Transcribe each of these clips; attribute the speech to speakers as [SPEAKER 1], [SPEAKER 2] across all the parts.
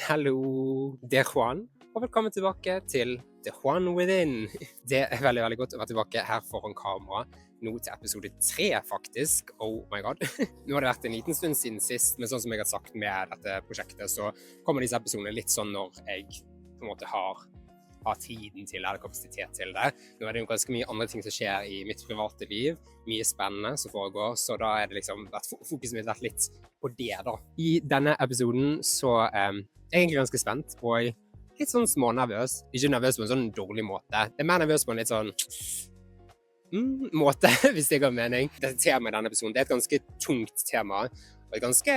[SPEAKER 1] Hallo, det er Juan, og velkommen tilbake til The Juan Within. Det er veldig, veldig godt å være tilbake her foran kamera, nå til episode 3 faktisk. Oh my god. Nå har det vært en liten stund siden sist, men sånn som jeg har sagt med dette prosjektet, så kommer disse episodene litt sånn når jeg på en måte har tiden til eller kapasitet til det. Nå er det jo ganske mye andre ting som skjer i mitt private liv, mye spennende som foregår, så da er det liksom fokuset mitt vært litt på det da. I denne episoden så jeg er egentlig ganske spent, og litt sånn smånervøs. Ikke nervøs på en sånn dårlig måte. Det er mer nervøs på en litt sånn måte, hvis det går mening. Dette temaet i denne episoden, det er et ganske tungt tema, og et ganske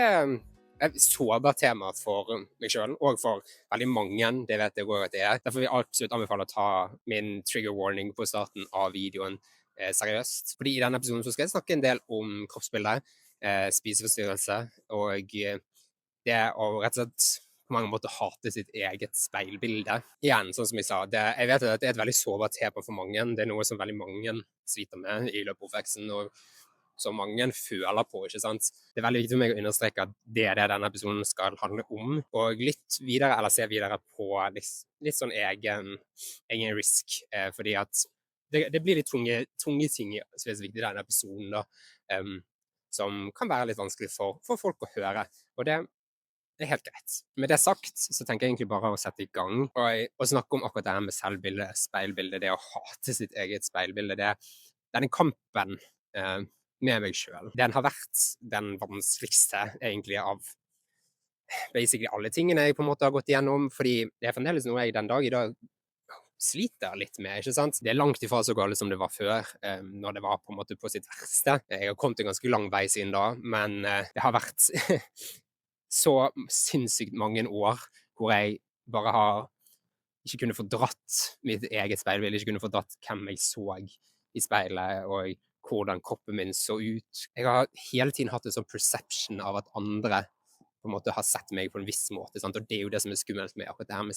[SPEAKER 1] sårbart tema for meg selv, og for veldig mange, det vet jeg også at det er. Derfor vil jeg absolutt anbefale å ta min trigger warning på starten av videoen seriøst. Fordi i denne episoden så skal jeg snakke en del om kroppsbildet, spiseforstyrrelse, og det å rett og slett på mange måter hate sitt eget speilbilde. Igjen, sånn som jeg sa, jeg vet at det er et veldig sårbart tema for mange. Det er noe som veldig mange sliter med i løpet av oppveksten, og som mange føler på, ikke sant? Det er veldig viktig for meg å understreke at det er det denne episoden skal handle om, og litt videre, eller se videre på litt sånn egen risk, fordi at det blir litt tunge ting spesifikt i denne episoden da, som kan være litt vanskelig for folk å høre, og det er helt greit. Med det sagt, så tenker jeg egentlig bare å sette i gang, og snakke om akkurat det her med selvbilde, speilbilde, det å hate sitt eget speilbilde, denne kampen med meg selv. Den har vært den vanskeligste, egentlig, av basically alle tingene jeg på en måte har gått igjennom, fordi det er fremdeles noe jeg den dag i dag sliter litt med, ikke sant? Det er langt ifra så galt som det var før, når det var på en måte på sitt verste. Jeg har kommet en ganske lang vei siden da, men det har vært så sinnssykt mange år hvor jeg bare har ikke kunnet fordratt mitt eget speilbilde, ikke kunnet fordratt hvem jeg så i speilet, og hvordan kroppen min så ut. Jeg har hele tiden hatt en sånn perception av at andre på en måte har sett meg på en viss måte, sant? Og det er jo det som er skummelt med akkurat det her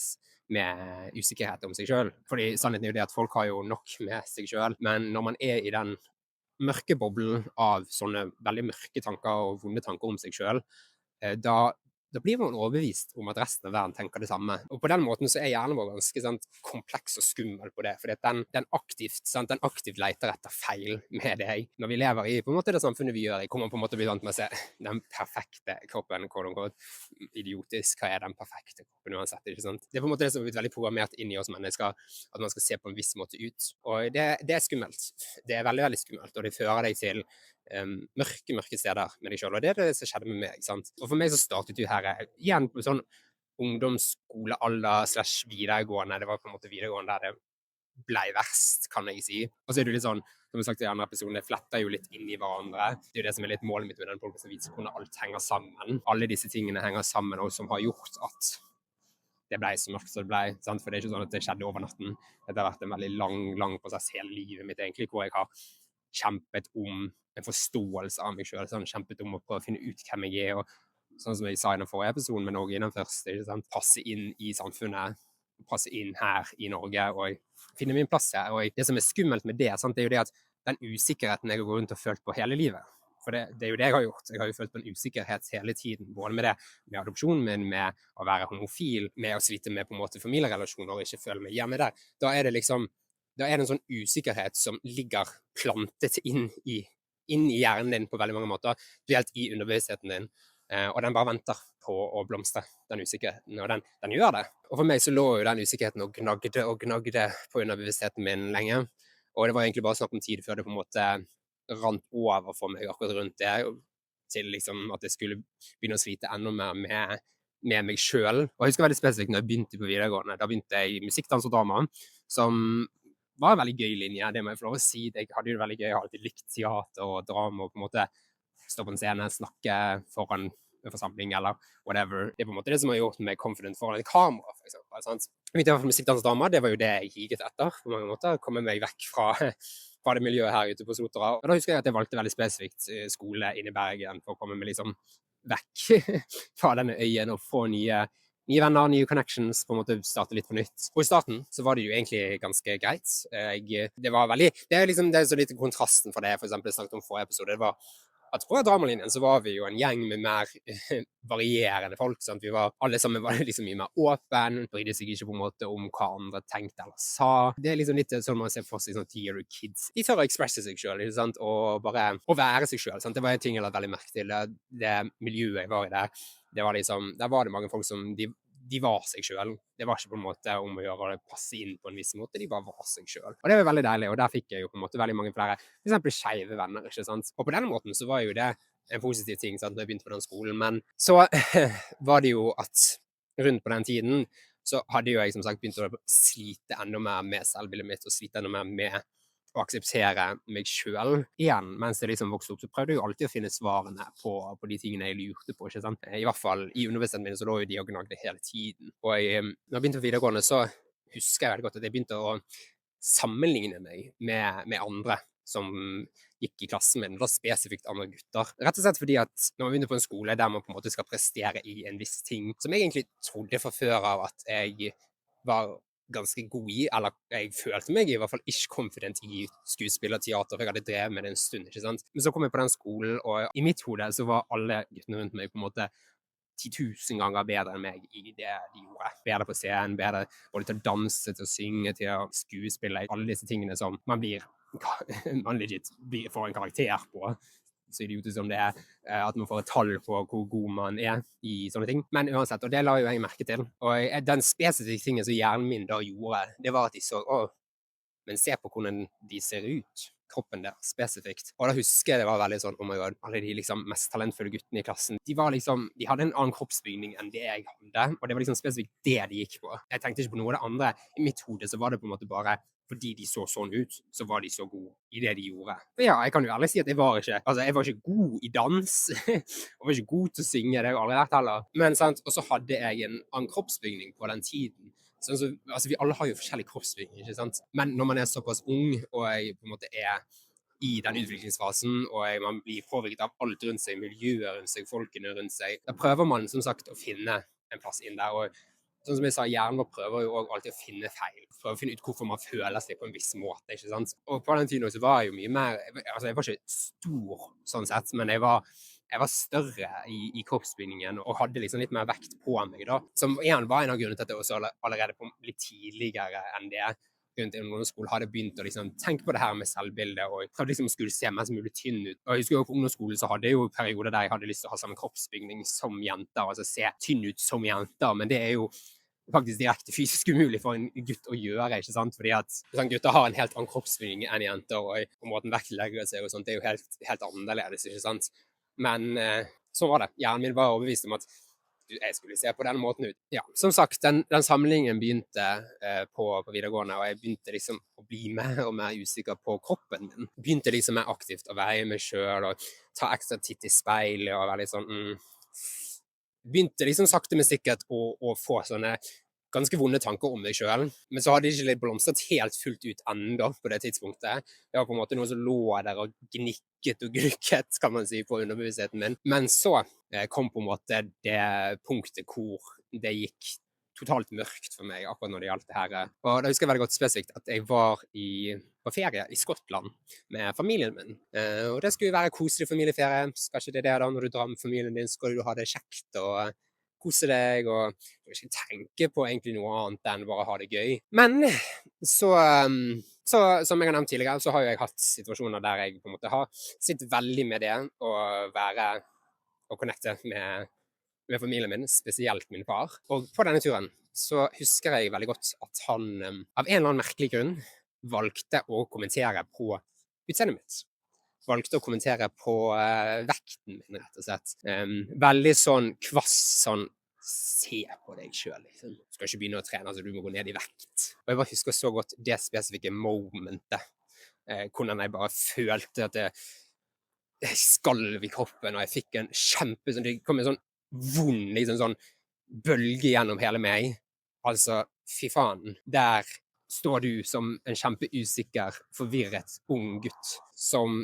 [SPEAKER 1] med usikkerhet om seg selv. Fordi sannheten er jo det at folk har jo nok med seg selv, men når man er i den mørke boblen av sånne veldig mørke tanker og vonde tanker om seg selv, da blir man overbevist om at resten av verden tenker det samme. Og på den måten så er hjernen vår ganske kompleks og skummel på det, fordi at den aktivt leter etter feil med deg. Når vi lever i på en måte det samfunnet vi gjør, jeg kommer på en måte bli vant med å se den perfekte kroppen, idiotisk, hva er den perfekte kroppen uansett, ikke sant? Det er på en måte det som har blitt veldig programmert inn i oss mennesker, at man skal se på en viss måte ut. Og det er skummelt. Det er veldig, veldig skummelt, og det fører deg til mørke steder med deg selv, og det er det som skjedde med meg, sant? Og for meg så startet jo her igjen på sånn ungdomsskolealder / videregående, det var på en måte videregående der det ble verst, kan jeg si. Og så er det jo litt sånn, som jeg har sagt i andre episoden, det fletter jo litt inn i hverandre. Det er jo det som er litt målet mitt med den podcasten, å vise hvordan alt henger sammen. Alle disse tingene henger sammen, og som har gjort at det ble så mørkt som det ble, sant? For det er ikke sånn at det skjedde over natten. Dette har vært en veldig lang prosess hele livet mitt egentlig, hvor jeg har kjempet om en forståelse av meg selv, kjempet om å prøve å finne ut hvem jeg er, og sånn som jeg sa i den forrige episoden, men også i den første, ikke sant? Passe inn i samfunnet, passe inn her i Norge, og finne min plass her. Og det som er skummelt med det, sant, det er jo det at den usikkerheten jeg har gått rundt og følt på hele livet, for det er jo det jeg har gjort. Jeg har jo følt på en usikkerhet hele tiden, både med det, med adopsjonen min, med å være homofil, med å slite med på en måte familierelasjoner og ikke føle meg hjemme der. Da er det en sånn usikkerhet som ligger plantet inn i hjernen din på veldig mange måter, spesielt i underbevisstheten din, og den bare venter på å blomstre, den usikkerheten, og den gjør det. Og for meg så lå jo den usikkerheten og gnagde på underbevisstheten min lenge, og det var egentlig bare snakk om tid før det på en måte rant over for meg akkurat rundt det, til liksom at jeg skulle begynne å slite enda mer med meg selv. Og jeg husker veldig spesifikt når jeg begynte på videregående, da begynte jeg i musikk, dans og drama, som var en veldig gøy linje, det må jeg få lov å si. Jeg hadde jo det veldig gøy, jeg har alltid likt teater og drama, og på en måte stå på en scene, snakke foran en forsamling, eller whatever. Det er på en måte det som har gjort meg confident foran et kamera, for eksempel, sant? Jeg begynte for musikk, dans og drama, det var jo det jeg higet etter, på mange måter, komme meg vekk fra det miljøet her ute på Sotra. Og da husker jeg at jeg valgte veldig spesifikt skole inne i Bergen, for å komme meg liksom vekk fra denne øyen og få nye venner, nye connections, på en måte starte litt på nytt. Og i starten så var det jo egentlig ganske greit. Det er så litt kontrasten for det jeg for eksempel snakket om forrige episode. Det var at på dramalinjen så var vi jo en gjeng med mer varierende folk. Sant? Vi var alle sammen var liksom mye mer åpen, brydde seg ikke på en måte om hva andre tenkte eller sa. Det er liksom litt sånn man ser for seg sånn theater kids. De tør å ekspresse seg selv, ikke sant? Og bare å være seg selv. Sant? Det var en ting jeg la veldig merke til. Det miljøet jeg var i der, det var liksom, der var det mange folk som de var seg selv. Det var ikke på en måte om å gjøre det passe inn på en viss måte, de bare var seg selv. Og det var veldig deilig, og der fikk jeg jo på en måte veldig mange flere, for eksempel skeive venner, ikke sant? Og på denne måten så var jo det en positiv ting, sant, da jeg begynte på den skolen, men så var det jo at rundt på den tiden så hadde jo jeg som sagt begynt å slite enda mer med selvbildet mitt, og slite enda mer med å akseptere meg selv igjen. Mens jeg liksom vokste opp, så prøvde jeg jo alltid å finne svarene på de tingene jeg lurte på, ikke sant? I hvert fall i underbevisstheten min så lå jo de og gnagde hele tiden. Og når jeg begynte på videregående, så husker jeg veldig godt at jeg begynte å sammenligne meg med andre som gikk i klassen min, da spesifikt andre gutter. Rett og slett fordi at når man begynner på en skole der man på en måte skal prestere i en viss ting, som jeg egentlig trodde fra før av at jeg var ganske god i, eller jeg følte meg i hvert fall ikke confident i skuespill og teater, for jeg hadde drevet med det en stund, ikke sant? Men så kom jeg på den skolen, og i mitt hode så var alle guttene rundt meg på en måte 10 000 ganger bedre enn meg i det de gjorde. Bedre på scenen, bedre både til å danse, til å synge, til å skuespille, alle disse tingene som man legit får en karakter på. Så idiotisk som det er, at man får et tall på hvor god man er i sånne ting. Men uansett, og det la jo jeg merke til. Og den spesifikke tingen som hjernen min da gjorde, det var at de så, men se på hvordan de ser ut, kroppen der, spesifikt. Og da husker jeg det var veldig sånn, oh my god, alle de liksom mest talentfulle guttene i klassen, de hadde en annen kroppsbygning enn det jeg hadde, og det var liksom spesifikt det de gikk på. Jeg tenkte ikke på noe av det andre. I mitt hode så var det på en måte bare fordi de så sånn ut, så var de så gode i det de gjorde. For ja, jeg kan jo ærlig si at jeg var ikke god i dans, jeg var ikke god til å synge, det har jeg aldri vært heller. Men sant, og så hadde jeg en annen kroppsbygning på den tiden. Så, vi alle har jo forskjellig kroppsbygning, ikke sant? Men når man er såpass ung, og jeg på en måte er i den utviklingsfasen, og man blir påvirket av alt rundt seg, miljøet rundt seg, folkene rundt seg, da prøver man som sagt å finne en plass inn der, og sånn som jeg sa, hjernen vår prøver jo også alltid å finne feil, for å finne ut hvorfor man føler seg på en viss måte, ikke sant? Og på den tiden så var jeg jo mye mer, jeg var ikke stor sånn sett, men jeg var større i kroppsbygningen og hadde liksom litt mer vekt på meg da, som igjen var en av grunnene til at jeg også allerede på litt tidligere enn det rundt i ungdomsskolen hadde begynt å liksom tenke på det her med selvbildet, og prøvde liksom å skulle se mest mulig tynn ut. Og jeg husker jo på ungdomsskolen så hadde jeg jo perioder der jeg hadde lyst til å ha samme kroppsbygning som jenter, altså se tynn ut som jenter, men det er jo faktisk direkte fysisk umulig for en gutt å gjøre, ikke sant? Fordi at gutter har en helt annen kroppsbygning enn jenter, og på måten vektlegger seg og sånt, det er jo helt annerledes, ikke sant? Men sånn var det. Hjernen min var overbevist om at jeg skulle se på denne måten ut. Ja, som sagt, den samlingen begynte på videregående, og jeg begynte liksom å bli mer og mer usikker på kroppen min. Begynte liksom mer aktivt å veie meg selv, og ta ekstra titt i speilet, og være litt sånn, begynte liksom sakte men sikkert å få sånne ganske vonde tanker om meg selv, men så hadde jeg ikke litt blomstret helt fullt ut enda på det tidspunktet. Det var på en måte noe som lå der og gnikket og grukket, kan man si, på underbevisstheten min. Men så kom på en måte det punktet hvor det gikk totalt mørkt for meg akkurat når det gjaldt det her. Og da husker jeg veldig godt spesifikt at jeg var på ferie i Skottland med familien min. Og det skulle være koselig familieferie. Skal ikke det da, når du drar med familien din, skal du ha det kjekt og kose deg, og ikke tenke på egentlig noe annet enn bare ha det gøy. Men så som jeg har nevnt tidligere, så har jeg hatt situasjoner der jeg på en måte har sittet veldig med det å connecte med familien min, spesielt min far. Og på denne turen så husker jeg veldig godt at han av en eller annen merkelig grunn valgte å kommentere på utseendet mitt. Valgte å kommentere på vekten min, rett og slett. Veldig sånn kvass, sånn, se på deg selv, liksom. Du skal ikke begynne å trene, så du må gå ned i vekt. Og jeg bare husker så godt det spesifikke momentet, hvordan jeg bare følte at jeg skalv i kroppen, og jeg fikk en det kom en sånn vond, liksom sånn bølge gjennom hele meg. Altså, fy faen, der står du som en kjempeusikker, forvirret, ung gutt, som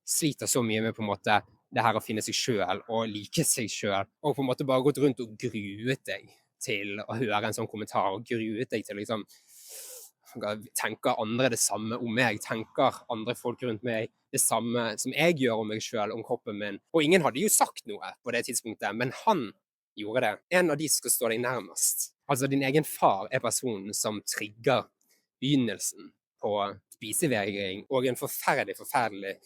[SPEAKER 1] sliter så mye med på en måte det her å finne seg selv og like seg selv, og på en måte bare gått rundt og gruet deg til å høre en sånn kommentar, og gruet deg til liksom tenker andre det samme om meg? Tenker andre folk rundt meg det samme som jeg gjør om meg selv, om kroppen min? Og ingen hadde jo sagt noe på det tidspunktet, men han gjorde det. En av de som skal stå deg nærmest. Altså din egen far er personen som trigger begynnelsen på spisevegring og en forferdelig, forferdelig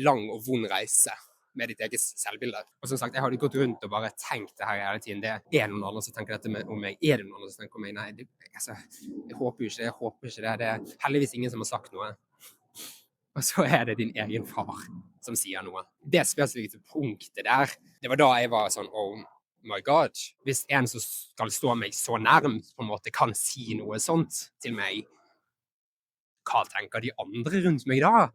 [SPEAKER 1] lang og vond reise med ditt eget selvbilde. Og som sagt, jeg hadde gått rundt og bare tenkt det her hele tiden. Det er noen andre som tenker dette om meg. Er det noen andre som tenker om meg? Nei, jeg håper ikke det. Det er heldigvis ingen som har sagt noe. Og så er det din egen far som sier noe. Det spesifikke punktet der, det var da jeg var sånn, oh my god. Hvis en som skal stå meg så nærmt, på en måte kan si noe sånt til meg, hva tenker de andre rundt meg da?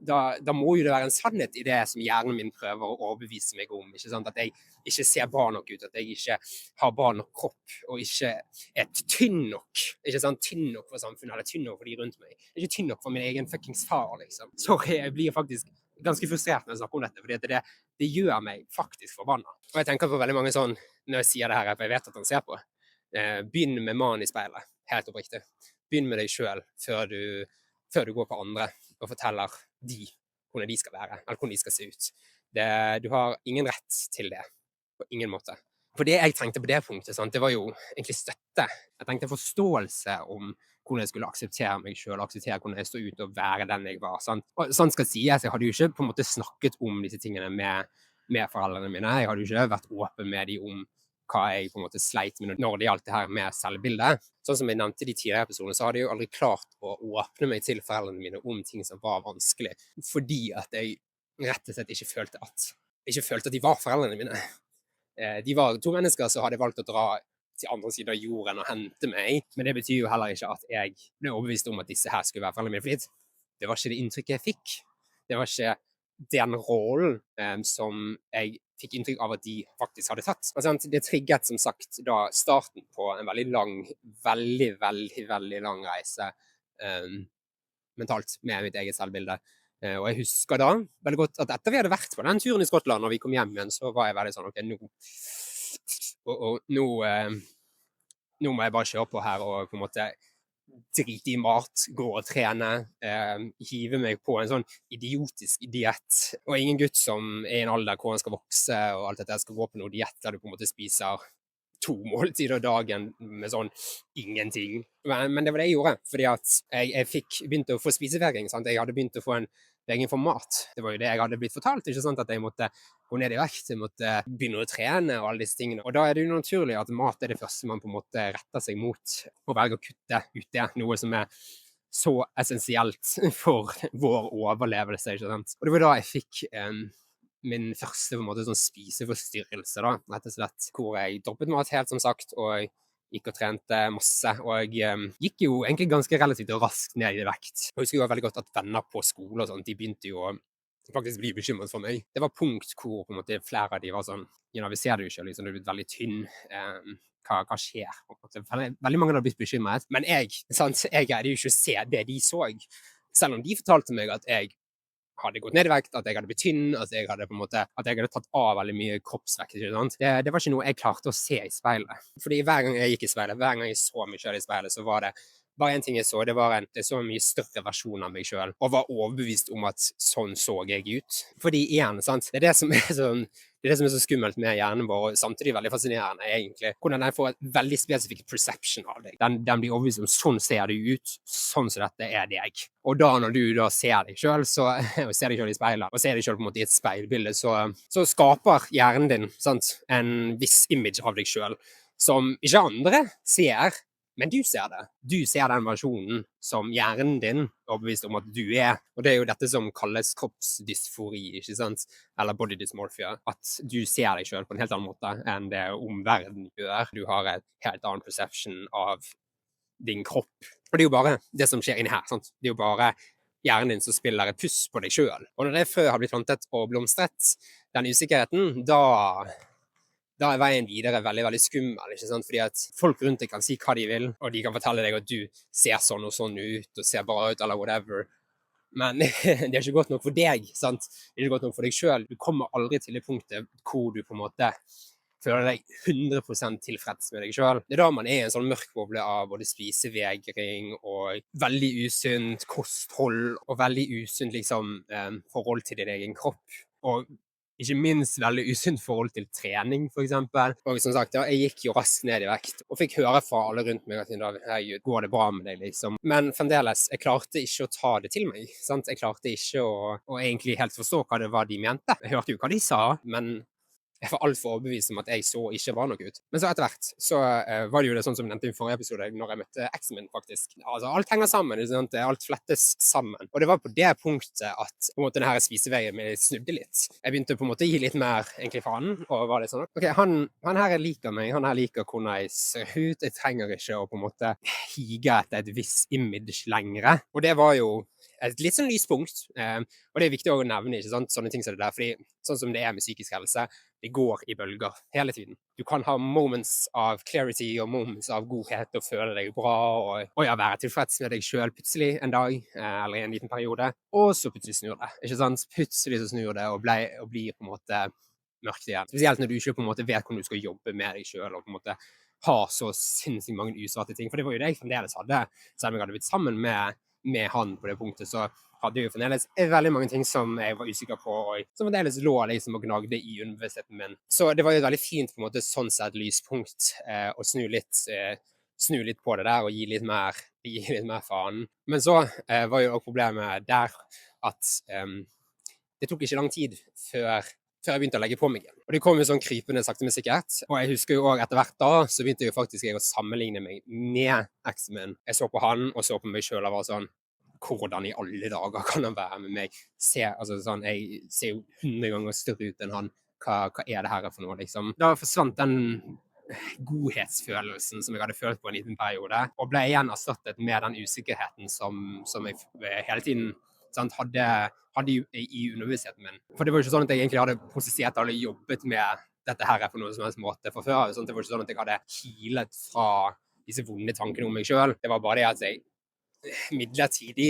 [SPEAKER 1] Da må jo det være en sannhet i det som hjernen min prøver å overbevise meg om. Ikke sant? At jeg ikke ser bra nok ut, at jeg ikke har bra nok kropp, og ikke er tynn nok. Ikke sant? Tynn nok for samfunnet, eller tynn nok for de rundt meg. Ikke tynn nok for min egen fuckings far, liksom. Sorry, jeg blir faktisk ganske frustrert når jeg snakker om dette, fordi det gjør meg faktisk forbanna. Og jeg tenker på veldig mange sånn, når jeg sier det her, for jeg vet at han ser på. Begynn med mannen i speilet, helt oppriktig. Begynn med deg selv før du går på andre og forteller de hvordan de skal være, eller hvordan de skal se ut. Du har ingen rett til det, på ingen måte. For det jeg trengte på det punktet, sant, det var jo egentlig støtte. Jeg trengte forståelse om hvordan jeg skulle akseptere meg selv, akseptere hvordan jeg stod ut og være den jeg var. Sant? Og sånn skal sies, jeg hadde jo ikke på en måte snakket om disse tingene med foreldrene mine. Jeg hadde jo ikke vært åpen med de om hva jeg på en måte sleit med når det gjaldt det her med selvbildet. Sånn som jeg nevnte i de tidligere episodene, så hadde jeg jo aldri klart å åpne meg til foreldrene mine om ting som var vanskelig, fordi at jeg rett og slett ikke følte at de var foreldrene mine. De var to mennesker som hadde valgt å dra til andre siden av jorden og hente meg, men det betyr jo heller ikke at jeg ble overbevist om at disse her skulle være foreldrene mine, fordi det var ikke det inntrykket jeg fikk. Det var ikke den rollen som jeg fikk inntrykk av at de faktisk hadde tatt. Altså, det trigget som sagt da starten på en veldig lang, veldig lang reise mentalt med mitt eget selvbilde. Og jeg husker da veldig godt at etter vi hadde vært på den turen i Skottland, når vi kom hjem igjen, så var jeg veldig sånn, ok, nå må jeg bare kjøre på her og på en måte drite i mat, gå og trene, hive meg på en sånn idiotisk diett. Og ingen gutt som er i en alder hvor han skal vokse og alt dette skal gå på noe diett der du på en måte spiser 2 måltider dagen med sånn ingenting. Men det var det jeg gjorde, fordi at jeg begynte å få spisevegring, sant? Jeg hadde begynt å få en vegring for mat. Det var jo det jeg hadde blitt fortalt, ikke sant? At jeg måtte gå ned i vekt, jeg måtte begynne å trene og alle disse tingene. Og da er det jo naturlig at mat er det første man på en måte retter seg mot, og velger å kutte ut det, noe som er så essensielt for vår overlevelse, ikke sant? Og det var da jeg fikk min første på en måte sånn spiseforstyrrelse da, rett og slett, hvor jeg droppet mat helt som sagt, og gikk og trente masse, og jeg gikk jo egentlig ganske relativt raskt ned i vekt. Jeg husker jo veldig godt at venner på skole og sånt, de begynte jo å faktisk bli bekymret for meg. Det var punkt hvor på en måte flere av de var sånn, vi ser det jo ikke, liksom, du er blitt veldig tynn, hva skjer? Veldig mange hadde blitt bekymret, men jeg greide jo ikke å se det de så, selv om de fortalte meg at jeg hadde gått ned i vekt, at jeg hadde blitt tynn, at jeg hadde tatt av veldig mye kroppsvekt. Det var ikke noe jeg klarte å se i speilet. Fordi hver gang jeg gikk i speilet, hver gang jeg så meg selv i speilet, så var det bare en ting jeg så. Jeg så en mye større versjon av meg selv, og var overbevist om at sånn så jeg ut. Fordi igjen, sant? Det er det som er så skummelt med hjernen vår, og samtidig veldig fascinerende, egentlig. Hvordan den får et veldig spesifikk perception av deg. Den blir overbevist om sånn ser du ut, sånn som dette er deg. Og da når du da ser deg selv, og ser deg selv i speilet, og ser deg selv på en måte i et speilbilde, så skaper hjernen din, sant, en viss image av deg selv, som ikke andre ser, men du ser det. Du ser den versjonen som hjernen din er overbevist om at du er. Og det er jo dette som kalles kroppsdysfori, ikke sant? Eller body dysmorphia. At du ser deg selv på en helt annen måte enn det omverdenen gjør. Du har et helt annen perception av din kropp. Og det er jo bare det som skjer inni her, sant? Det er jo bare hjernen din som spiller et puss på deg selv. Og når det frø har blitt plantet og blomstret, den usikkerheten, da er veien videre veldig, veldig skummel, ikke sant? Fordi at folk rundt deg kan si hva de vil, og de kan fortelle deg at du ser sånn og sånn ut, og ser bra ut, eller whatever. Men det er ikke godt nok for deg, sant? Det er ikke godt nok for deg selv. Du kommer aldri til det punktet hvor du på en måte føler deg 100% tilfreds med deg selv. Det da man i en sånn mørk boble av både spisevegring og veldig usunt kosthold og veldig usunt liksom, forhold til din egen kropp. Og ikke minst veldig usunt forhold til trening, for eksempel. Og som sagt, ja, jeg gikk jo raskt ned i vekt, og fikk høre fra alle rundt meg at herregud, går det bra med deg, liksom. Men fremdeles, jeg klarte ikke å ta det til meg, sant? Jeg klarte ikke å egentlig helt forstå hva det var de mente. Jeg hørte jo hva de sa, men jeg var alt for overbevist om at jeg så ikke bra nok ut. Men så etter hvert så var det jo det sånn som jeg nevnte i forrige episode, når jeg møtte eksen min faktisk. Altså, alt henger sammen, sant? Alt flettes sammen. Og det var på det punktet at på en måte denne spiseveien min snudde litt. Jeg begynte på en måte å gi litt mer egentlig faen, og var litt sånn, ok, han her liker meg, han her liker hvordan jeg ser ut, jeg trenger ikke å på en måte hige etter et visst image lengre. Og det var jo et litt sånn lyspunkt, og det er viktig å nevne, ikke sant, sånne ting som det der, fordi sånn som det er med psykisk helse, det går i bølger hele tiden. Du kan ha moments av clarity og moments av godhet og føle deg bra og ja, være tilfreds med deg selv plutselig en dag eller i en liten periode, og så plutselig snur det, ikke sant? Plutselig så snur det og blir på en måte mørkt igjen. Spesielt når du ikke på en måte vet hvordan du skal jobbe med deg selv og på en måte har så sinnssykt mange usvarte ting, for det var jo det jeg fremdeles hadde, selv om jeg hadde blitt sammen med han på det punktet, så hadde jeg jo fremdeles veldig mange ting som jeg var usikker på, og som fremdeles lå liksom og gnagde i universiteten min. Så det var jo et veldig fint på en måte sånn sett lyspunkt å snu litt på det der og gi litt mer faen. Men så var jo også problemet der at det tok ikke lang tid før jeg begynte å legge på meg igjen. Og det kom jo sånn krypende sakte med sikkert. Og jeg husker jo også etter hvert da, så begynte jeg jo faktisk å sammenligne meg med eksen min. Jeg så på han, og så på meg selv og var sånn, hvordan i alle dager kan han være med meg? Sånn, jeg ser jo 100 ganger større ut enn han. Hva er det her for noe, liksom? Da forsvant den godhetsfølelsen som jeg hadde følt på en liten periode, og ble igjen erstattet med den usikkerheten som jeg hele tiden hadde i underbevisstheten min. For det var jo ikke sånn at jeg egentlig hadde prosessert eller jobbet med dette her på noen som helst måte fra før. Det var ikke sånn at jeg hadde healet fra disse vonde tankene om meg selv. Det var bare det at jeg midlertidig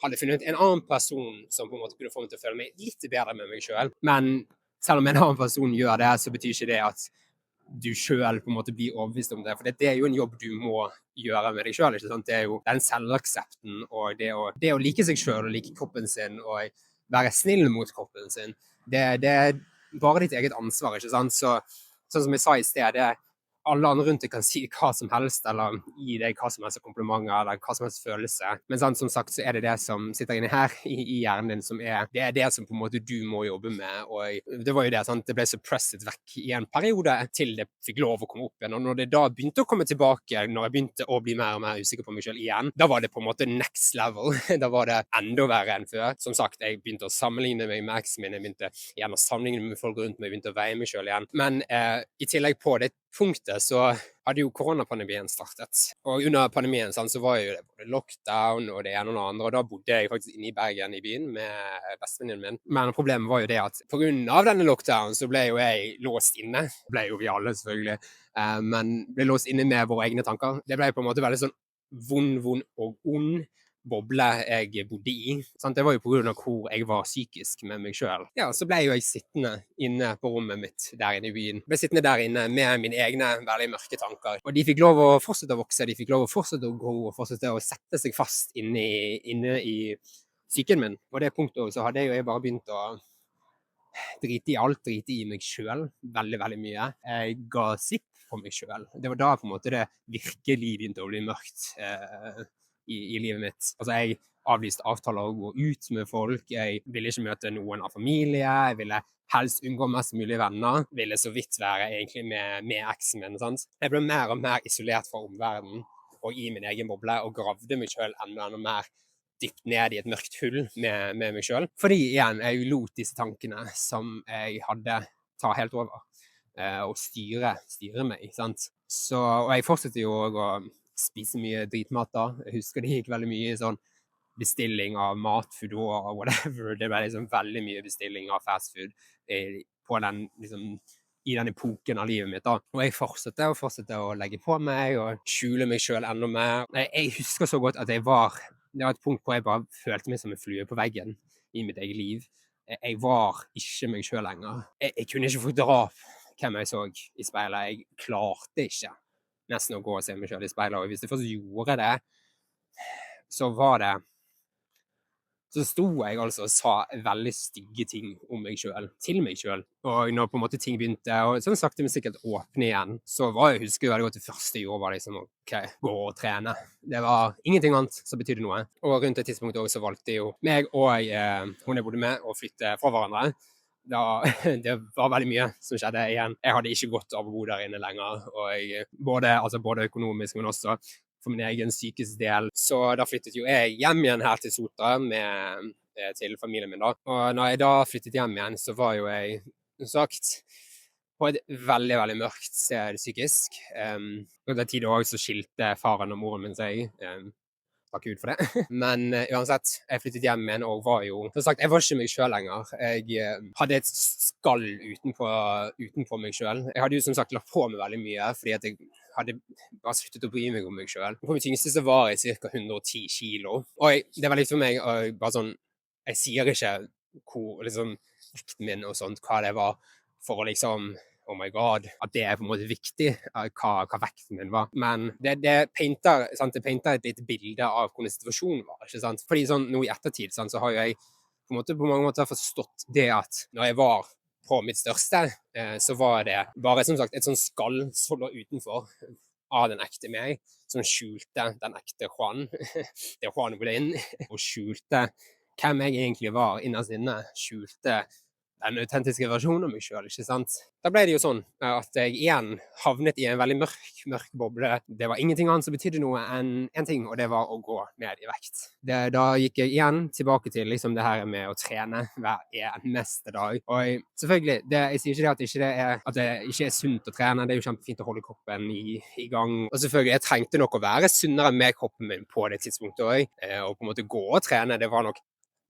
[SPEAKER 1] hadde funnet en annen person som på en måte kunne få meg til å føle meg litt bedre med meg selv. Men selv om en annen person gjør det, så betyr ikke det at du selv på en måte blir overbevist om det. For det er jo en jobb du må gjøre med deg selv, ikke sant? Det er jo den selvaksepten og det å like seg selv og like kroppen sin og være snill mot kroppen sin. Det er bare ditt eget ansvar, ikke sant? Så, sånn som jeg sa i sted, alle andre rundt deg kan si hva som helst, eller gi deg hva som helst komplimenter, eller hva som helst følelse. Men sant, som sagt, så er det det som sitter inne her i hjernen din, det er det som på en måte du må jobbe med. Og det var jo det, sant, det ble suppressed vekk i en periode til det fikk lov å komme opp igjen. Og når det da begynte å komme tilbake, når jeg begynte å bli mer og mer usikker på meg selv igjen, da var det på en måte next level. Da var det enda verre enn før. Som sagt, jeg begynte å sammenligne meg med eksen min, jeg begynte igjen å sammenligne med folk rundt meg, jeg begynte å veie meg selv igjen. Men i tillegg på det punktet så hadde jo koronapandemien startet. Og under pandemien så var jo det både lockdown og det ene og det andre, og da bodde jeg faktisk inne i Bergen i byen med bestevenninnen min. Men problemet var jo det at på grunn av denne lockdown så ble jo jeg låst inne. Ble jo vi alle selvfølgelig, men ble låst inne med våre egne tanker. Det ble på en måte veldig sånn vond og ond boble jeg bodde i. Sant? Det var jo på grunn av hvor jeg var psykisk med meg selv. Ja, så ble jo jeg sittende inne på rommet mitt der inne i byen. Ble sittende der inne med mine egne veldig mørke tanker. Og de fikk lov å fortsette å vokse, de fikk lov å fortsette å gro, og fortsette å sette seg fast inne i psyken min. På det punktet så hadde jeg bare begynt å drite i meg selv veldig, veldig mye. Jeg ga sipp på meg selv. Det var da på en måte det virkelig begynte å bli mørkt i livet mitt. Altså, jeg avlyste avtaler å gå ut med folk, jeg ville ikke møte noen av familie, jeg ville helst unngå mest mulig venner, ville så vidt være egentlig med eksen min, sant? Jeg ble mer og mer isolert fra omverdenen og i min egen boble, og gravde meg selv enda mer dypt ned i et mørkt hull med meg selv. Fordi igjen, jeg lot disse tankene som jeg hadde ta helt over, og styre meg, sant? Så, og jeg fortsetter jo å spise mye dritmat da. Jeg husker det gikk veldig mye i sånn bestilling av matfood og whatever. Det ble liksom veldig mye bestilling av fastfood på i den epoken av livet mitt da. Og jeg fortsatte å legge på meg og skjule meg selv enda mer. Jeg husker så godt at det var et punkt hvor jeg bare følte meg som en flue på veggen i mitt eget liv. Jeg var ikke meg selv lenger. Jeg kunne ikke fordra hvem jeg så i speilet. Jeg klarte ikke nesten å gå og se meg selv i speilet, og hvis jeg først gjorde det, så sto jeg altså og sa veldig stygge ting om meg selv, til meg selv. Og når på en måte ting begynte, og sånn sakte men sikkert åpne igjen, så husker jeg veldig godt det første jeg gjorde var liksom, ok, gå og trene. Det var ingenting annet som betydde noe. Og rundt et tidspunkt også så valgte jo meg og hun jeg bodde med å flytte fra hverandre. Det var veldig mye som skjedde igjen. Jeg hadde ikke godt av å bo der inne lenger, og både økonomisk, men også for min egen psykisk del. Så da flyttet jo jeg hjem igjen her til Sotra til familien min da. Og når jeg da flyttet hjem igjen, så var jo jeg, som sagt, på et veldig, veldig mørkt sted psykisk. Og det tid også så skilte faren og moren min seg. Takk Gud for det. Men uansett, jeg flyttet hjem igjen og var jo, som sagt, jeg var ikke meg selv lenger. Jeg hadde et skall utenpå meg selv. Jeg hadde jo som sagt lagt på meg veldig mye, fordi at jeg hadde bare sluttet å bry meg om meg selv. På min tyngste så var jeg ca. 110 kilo. Og det var litt for meg, bare sånn, jeg sier ikke hvor, liksom, vekten min og sånt, hva det var, for å liksom, oh my god, at det på en måte viktig, hva vekten min var. Men det painter et bilde av hvordan situasjonen var, ikke sant? Fordi sånn, nå i ettertid, sant, så har jo jeg på mange måter forstått det at når jeg var på mitt største, så var det bare, som sagt, et sånn skall som lå utenfor av den ekte meg, som skjulte den ekte Juan. Det Juan Bolin, og skjulte hvem jeg egentlig var innerst inne, skjulte den autentiske versjonen av meg selv, ikke sant? Da ble det jo sånn at jeg igjen havnet i en veldig mørk boble. Det var ingenting annet som betydde noe enn en ting, og det var å gå ned i vekt. Da gikk jeg igjen tilbake til liksom det her med å trene hver eneste dag. Og selvfølgelig, jeg sier ikke at det ikke er sunt å trene, det er jo kjempefint å holde kroppen i gang. Og selvfølgelig, jeg trengte nok å være sunnere med kroppen min på det tidspunktet også, og på en måte gå og trene, det var nok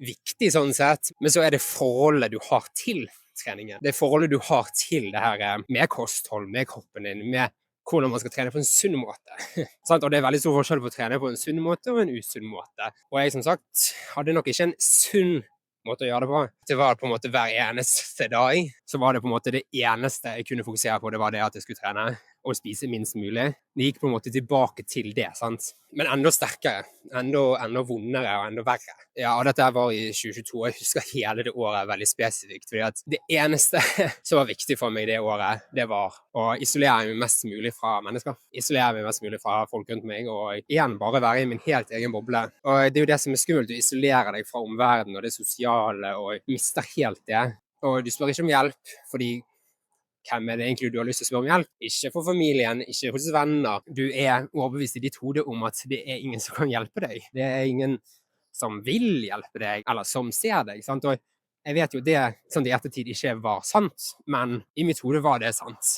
[SPEAKER 1] viktig sånn sett, men så er det forholdet du har til treningen. Det er forholdet du har til det her med kosthold, med kroppen din, med hvordan man skal trene på en sunn måte. Og det er veldig stor forskjell på å trene på en sunn måte og en usunn måte. Og jeg som sagt hadde nok ikke en sunn måte å gjøre det på. Det var på en måte hver eneste dag, så var det på en måte det eneste jeg kunne fokusere på, det var det at jeg skulle trene og spise minst mulig. Det gikk på en måte tilbake til det, sant? Men enda sterkere, enda vondere og enda verre. Ja, og dette var i 2022, jeg husker hele det året veldig spesifikt, fordi at det eneste som var viktig for meg det året, det var å isolere meg mest mulig fra mennesker. Isolere meg mest mulig fra folk rundt meg, og igjen bare være i min helt egen boble. Og det er jo det som er skummelt, du isolerer deg fra omverdenen og det sosiale, og mister helt det. Og du spør ikke om hjelp, fordi hvem er det egentlig du har lyst til å spørre om hjelp? Ikke for familien, ikke hos venner. Du er overbevist i ditt hode om at det er ingen som kan hjelpe deg. Det er ingen som vil hjelpe deg, eller som ser deg, sant? Og jeg vet jo det, sånn i ettertid ikke var sant, men i mitt hode var det sant.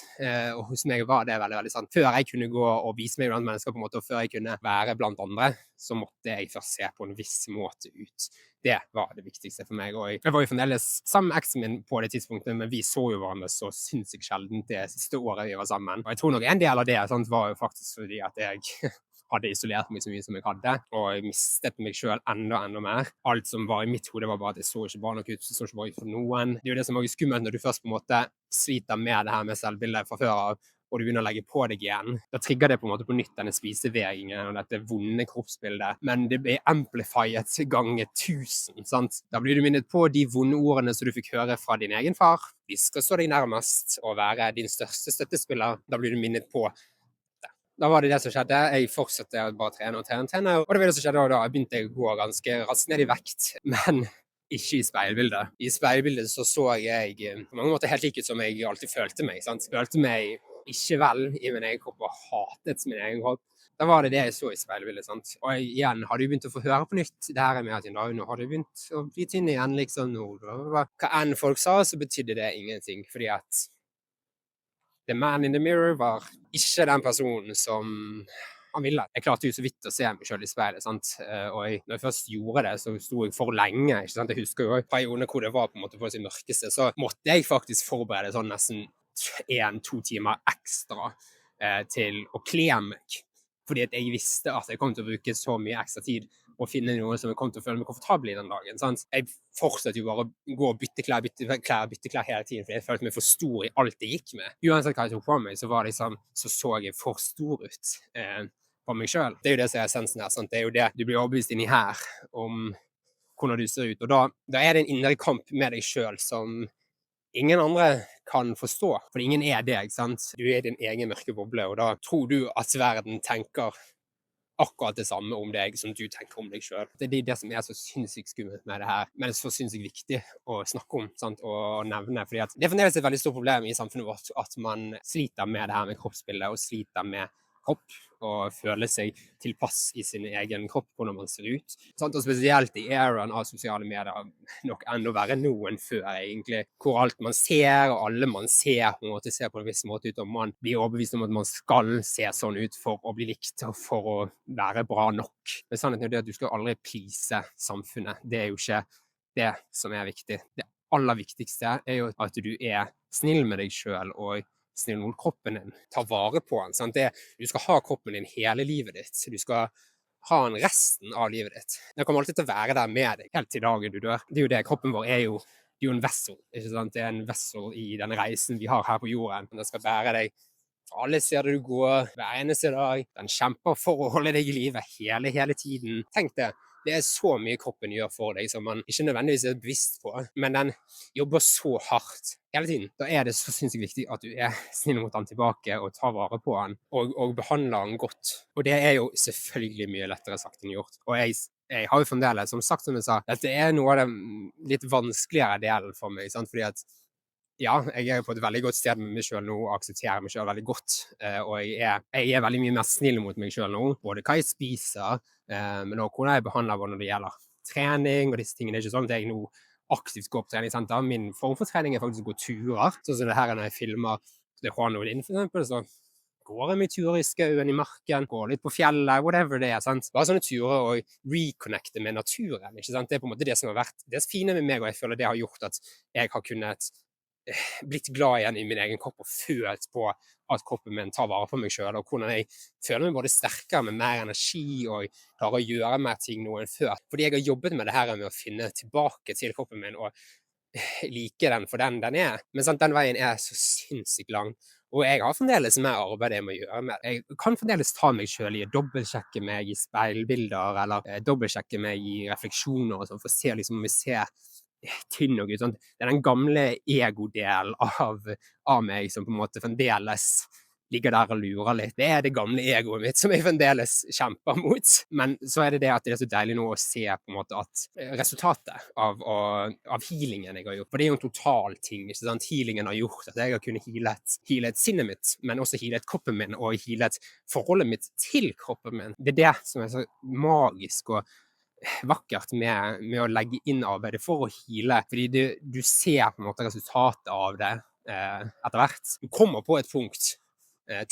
[SPEAKER 1] Og hos meg var det veldig, veldig sant. Før jeg kunne gå og vise meg blant mennesker på en måte, og før jeg kunne være blant andre, så måtte jeg først se på en viss måte ut. Det var det viktigste for meg. Og jeg var jo fremdeles sammen med eksen min på det tidspunktet, men vi så jo hverandre så sinnssykt sjelden det siste året vi var sammen. Og jeg tror nok en del av det sant, var jo faktisk fordi at jeg hadde isolert meg så mye som jeg hadde, og jeg mistet meg selv enda mer. Alt som var i mitt hode var bare at jeg så ikke bra nok ut, så ikke bra ut for noen. Det er jo det som var skummelt når du først på en måte sliter med det her med selvbildet fra før av, og du begynner å legge på deg igjen. Da trigger det på en måte på nytt denne spisevegingen og dette vonde kroppsbildet, men det blir amplified ganger 1000, sant? Da blir du minnet på de vonde ordene som du fikk høre fra din egen far. Vi skal stå deg nærmest og være din største støttespiller. Da blir du minnet på Da var det som skjedde. Jeg fortsatte å bare trene, og det var det som skjedde, og da begynte jeg å gå ganske raskt ned i vekt, men ikke i speilbildet. I speilbildet så jeg på mange måter helt like ut som jeg alltid følte meg, sant? Følte meg ikke vel i min egen kropp og hatet min egen kropp. Da var det jeg så i speilbildet, sant? Og jeg igjen hadde jo begynt å få høre på nytt det her med at nå hadde jeg begynt å bli tynn igjen, liksom. Hva enn folk sa, så betydde det ingenting, fordi at the man in the mirror var ikke den personen som han ville. Jeg klarte jo så vidt å se meg selv i speilet, sant? Og når jeg først gjorde det, så sto jeg for lenge, ikke sant? Jeg husker jo perioden hvor det var på en måte på sin mørkeste, så måtte jeg faktisk forberede sånn nesten 1-2 timer ekstra til å kle meg, fordi at jeg visste at jeg kom til å bruke så mye ekstra tid og finne noe som jeg kom til å føle meg komfortabel i den dagen. Sant? Jeg fortsatte jo bare å gå og bytte klær hele tiden, fordi jeg følte meg for stor i alt jeg gikk med. Uansett hva jeg tok på meg, så var det liksom, så jeg for stor ut på meg selv. Det er jo det som er essensen her, sant? Det er jo det du blir overbevist inni her om hvordan du ser ut, og da er det en indre kamp med deg selv som ingen andre kan forstå, for ingen er deg, sant? Du er din egen mørke boble, og da tror du at verden tenker akkurat det samme om deg som du tenker om deg selv. Det er det som er så sinnssykt skummelt med det her, men det er så sinnssykt viktig å snakke om, sant? Og nevne, fordi at det er fremdeles et veldig stort problem i samfunnet vårt at man sliter med det her med kroppsbildet, og sliter med kropp, og føle seg tilpass i sin egen kropp, hvordan man ser ut. Og spesielt i eraen av sosiale medier, nok enda verre nå enn før, egentlig, hvor alt man ser, og alle man ser, ser på en viss måte ut, og man blir overbevist om at man skal se sånn ut for å bli likt, og for å være bra nok. Men sannheten er det at du skal aldri please samfunnet. Det er jo ikke det som er viktig. Det aller viktigste er jo at du er snill med deg selv, og snill mot kroppen din. Ta vare på den. Sant? Du skal ha kroppen din hele livet ditt. Du skal ha den resten av livet ditt. Den kommer alltid til å være der med deg, helt til dagen du dør. Det er jo det. Kroppen vår er jo en vessel. Ikke sant? Det er en vessel i denne reisen vi har her på jorden. Den skal bære deg fra alle steder du går, hver eneste dag. Den kjemper for å holde deg i live hele tiden. Tenk det. Det er så mye kroppen gjør for deg som man ikke nødvendigvis er bevisst på, men den jobber så hardt hele tiden. Da er det så sinnssykt viktig at du er snill mot den tilbake og tar vare på den, og behandler den godt. Og det er jo selvfølgelig mye lettere sagt enn gjort. Og jeg har jo fremdeles, som sagt, som jeg sa, at det er noe av den litt vanskeligere delen for meg, sant? Fordi at ja, jeg er jo på et veldig godt sted med meg selv nå, og aksepterer meg selv veldig godt, og jeg er veldig mye mer snill mot meg selv nå, både hva jeg spiser, men også hvordan jeg behandler når det gjelder trening og disse tingene. Det er ikke sånn at jeg nå aktivt går på treningssenter. Min form for trening er faktisk å gå turer, sånn som det her når jeg filmer det Juan Odin, for eksempel, så går jeg med turer i skauen, i marken, går litt på fjellet, whatever det er, sant? Bare sånne turer og reconnecte med naturen, ikke sant? Det er på en måte det som har vært det fine med meg, og jeg føler det har gjort at jeg har kunnet blitt glad igjen i min egen kropp og følt på at kroppen min tar vare på meg selv, og hvordan jeg føler meg både sterkere med mer energi og klarer å gjøre mer ting nå enn før. Fordi jeg har jobbet med det her med å finne tilbake til kroppen min og like den for den er. Men sant, den veien er så sinnssykt lang, og jeg har fremdeles mer arbeid jeg må gjøre med. Jeg kan fremdeles ta meg selv i å dobbeltsjekke meg i speilbilder, eller dobbeltsjekke meg i refleksjoner og sånn, for å se liksom om vi ser tynn og ut, sånn. Det er den gamle ego-delen av meg som på en måte fremdeles ligger der og lurer litt. Det er det gamle egoet mitt som jeg fremdeles kjemper mot. Men så er det at det er så deilig nå å se på en måte at resultatet av healingen jeg har gjort, for det er jo en total ting, ikke sant? Healingen har gjort at jeg har kunnet healet sinnet mitt, men også healet kroppen min, og healet forholdet mitt til kroppen min. Det er det som er så magisk og vakkert med å legge inn arbeidet for å heale, fordi du ser på en måte resultatet av det etter hvert. Du kommer på et punkt,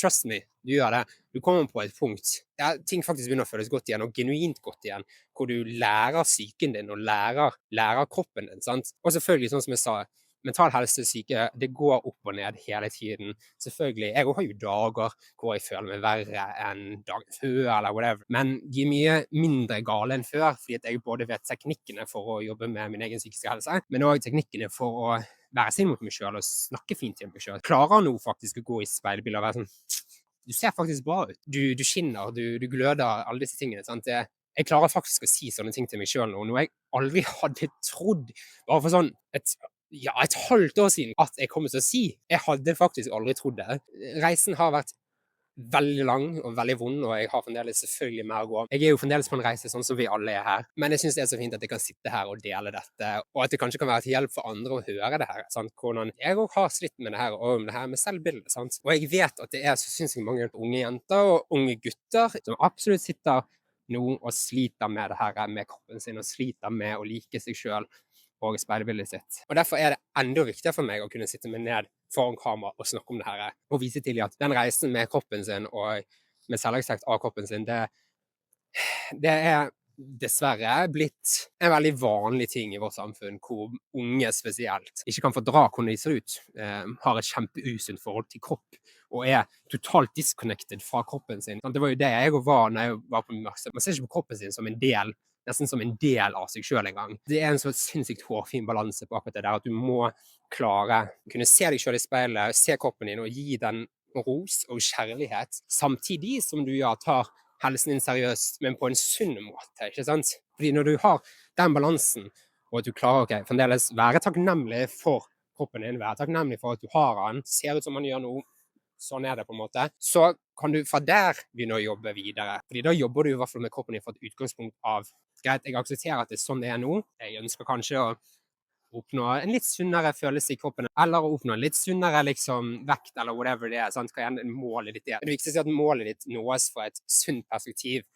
[SPEAKER 1] trust me, du gjør det, du kommer på et punkt der ting faktisk begynner å føles godt igjen, og genuint godt igjen, hvor du lærer psyken din og lærer kroppen din, sant? Og selvfølgelig, sånn som jeg sa, mental helse syke, det går opp og ned hele tiden. Selvfølgelig, jeg har jo dager hvor jeg føler meg verre enn dagen før, eller whatever. Men de er mye mindre gale enn før, fordi at jeg både vet teknikkene for å jobbe med min egen psykiske helse, men også teknikkene for å være snill mot meg selv og snakke fint til meg selv. Klarer nå faktisk å gå i speilbilder og være sånn, du ser faktisk bra ut. Du skinner, du gløder, alle disse tingene, sant? Jeg klarer faktisk å si sånne ting til meg selv nå, noe jeg aldri hadde trodd, bare for sånn et halvt år siden at jeg kommer til å si. Jeg hadde faktisk aldri trodd det. Reisen har vært veldig lang og veldig vond, og jeg har fremdeles selvfølgelig mer å gå. Jeg er jo fremdeles på en reise sånn som vi alle er her, men jeg synes det er så fint at jeg kan sitte her og dele dette, og at det kanskje kan være til hjelp for andre å høre det her, sant? Hvordan jeg også har slitt med det her, og med det her med selvbildet, sant? Og jeg vet at det er så sinnssykt mange unge jenter og unge gutter som absolutt sitter nå og sliter med det her med kroppen sin, og sliter med å like seg selv og speilbildet sitt. Og derfor er det enda viktigere for meg å kunne sitte meg ned foran kamera og snakke om det her, og vise til at den reisen med kroppen sin og med selvaksept av kroppen sin, det er dessverre blitt en veldig vanlig ting i vårt samfunn, hvor unge spesielt ikke kan fordra hvordan de ser ut, har et kjempeusunt forhold til kropp, og er totalt disconnected fra kroppen sin. Det var jo det jeg var når jeg var på masse. Man ser ikke på kroppen sin som en del nesten som en del av seg selv en gang. Det en så sinnssykt hårfin balanse på akkurat det der, at du må klare å kunne se deg selv i speilet, se kroppen din og gi den ros og kjærlighet, samtidig som du tar helsen din seriøst, men på en sunn måte, ikke sant? Fordi når du har den balansen, og at du klarer fremdeles være takknemlig for kroppen din, være takknemlig for at du har den, ser ut som man gjør nå, sånn det på en måte, så kan du fra der begynne å jobbe videre. Fordi da jobber du i hvert fall med kroppen din for et utgangspunkt av, greit, jeg aksepterer at det sånn det nå, jeg ønsker kanskje å oppnå en litt sunnere følelse i kroppen, eller å oppnå en litt sunnere vekt, eller whatever det sant? Hva enn målet ditt er. Det viktigste er at målet ditt nås fra et sunt perspektiv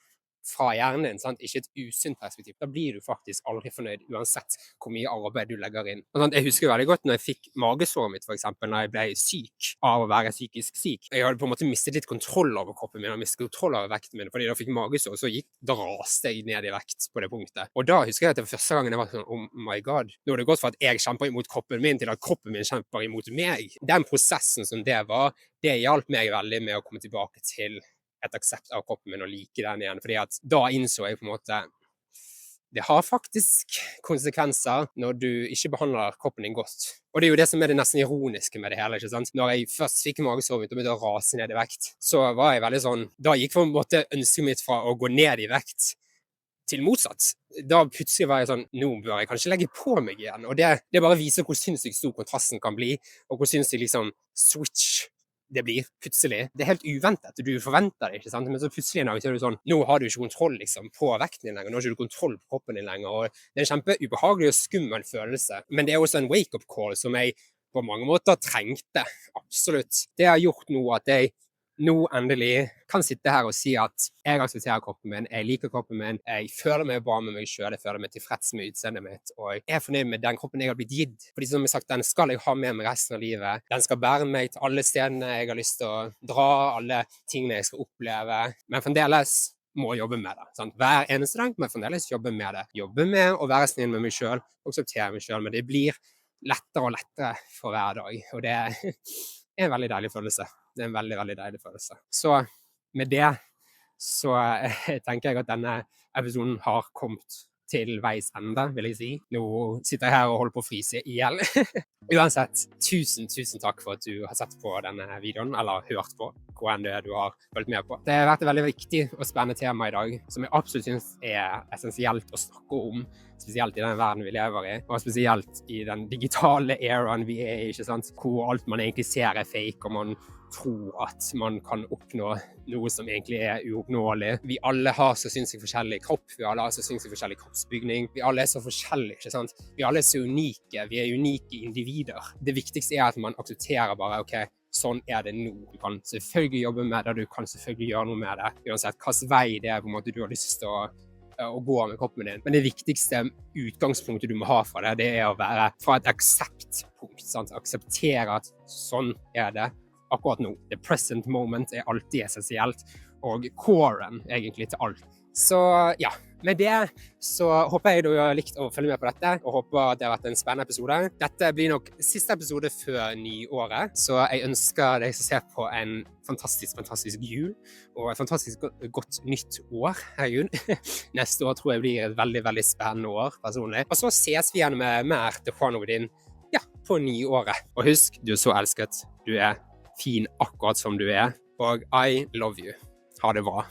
[SPEAKER 1] fra hjernen din, sant? Ikke et usunt perspektiv. Da blir du faktisk aldri fornøyd, uansett hvor mye arbeid du legger inn. Jeg husker veldig godt når jeg fikk magesåret mitt, for eksempel, når jeg ble syk av å være psykisk syk. Jeg hadde på en måte mistet litt kontroll over kroppen min, og mistet kontroll over vekten min, fordi da fikk magesår, så raste jeg ned i vekt på det punktet. Og da husker jeg at det var første gangen jeg var sånn, oh my god, nå er det godt for at jeg kjemper imot kroppen min, til at kroppen min kjemper imot meg. Den prosessen som det var, det hjalp meg veldig med å komme tilbake til et aksept av kroppen min og like den igjen, fordi at da innså jeg på en måte det har faktisk konsekvenser når du ikke behandler kroppen din godt. Og det er jo det som er det nesten ironiske med det hele, ikke sant? Når jeg først fikk magesår mitt og begynte å rase ned i vekt, så var jeg veldig sånn, da gikk på en måte ønsket mitt fra å gå ned i vekt til motsatt. Da plutselig var jeg sånn, nå bør jeg kanskje legge på meg igjen, og det bare viser hvor sinnssykt stor kontrasten kan bli, og hvor sinnssykt switch det blir plutselig. Det er helt uventet, du forventer det, ikke sant? Men så plutselig en dag så er du sånn, nå har du ikke kontroll på vekten din lenger, nå har du ikke kontroll på kroppen din lenger, og det er en kjempeubehagelig og skummel følelse. Men det er også en wake-up call som jeg på mange måter trengte, absolutt. Det har gjort noe at jeg nå endelig kan sitte her og si at jeg aksepterer kroppen min, jeg liker kroppen min, jeg føler meg bra med meg selv, jeg føler meg tilfreds med utseendet mitt, og jeg er fornøyd med den kroppen jeg har blitt gitt. Fordi som jeg har sagt, den skal jeg ha med meg resten av livet. Den skal bære meg til alle stedene jeg har lyst til å dra, alle tingene jeg skal oppleve, men fremdeles må jobbe med det. Sant? Hver eneste dag må jeg fremdeles jobbe med det. Jobbe med å være snill med meg selv, akseptere meg selv, men det blir lettere og lettere for hver dag, og det er en veldig deilig følelse. Det er en veldig, veldig deilig følelse. Så med det så tenker jeg at denne episoden har kommet til veis ende, vil jeg si. Nå sitter jeg her og holder på å fryse ihjel. Uansett, tusen takk for at du har sett på denne videoen, eller hørt på hva enn det du har følt med på. Det har vært et veldig viktig og spennende tema i dag, som jeg absolutt synes er essensielt å snakke om, spesielt i den verden vi lever i, og spesielt i den digitale eraen vi er i, ikke sant? Hvor alt man egentlig ser er fake, og man tror at man kan oppnå noe som egentlig er uoppnåelig. Vi alle har så sinnssykt forskjellig kropp, vi alle har så sinnssykt forskjellig kroppsbygning, vi alle er så forskjellige, ikke sant? Vi alle er så unike, vi er unike individer. Det viktigste er at man aksepterer bare, ok, sånn er det nå. Du kan selvfølgelig jobbe med det, du kan selvfølgelig gjøre noe med det, uansett hvilken vei det er på en måte du har lyst til å gå med kroppen din. Men det viktigste utgangspunktet du må ha fra det, det er å være fra et akseptpunkt, sant? Akseptere at sånn er det akkurat nå. The present moment er alltid essensielt, og coren egentlig til alt. Så ja, med det så håper jeg du har likt å følge med på dette, og håper det har vært en spennende episode. Dette blir nok siste episode før nyåret, så jeg ønsker deg som ser på en fantastisk jul, og et fantastisk godt nytt år. Herregud. Neste år tror jeg blir et veldig, veldig spennende år, personlig. Og så ses vi igjen med mer til Juan Odin, ja, på nyåret. Og husk, du er så elsket, du er fin akkurat som du er, og I love you. Ha det bra.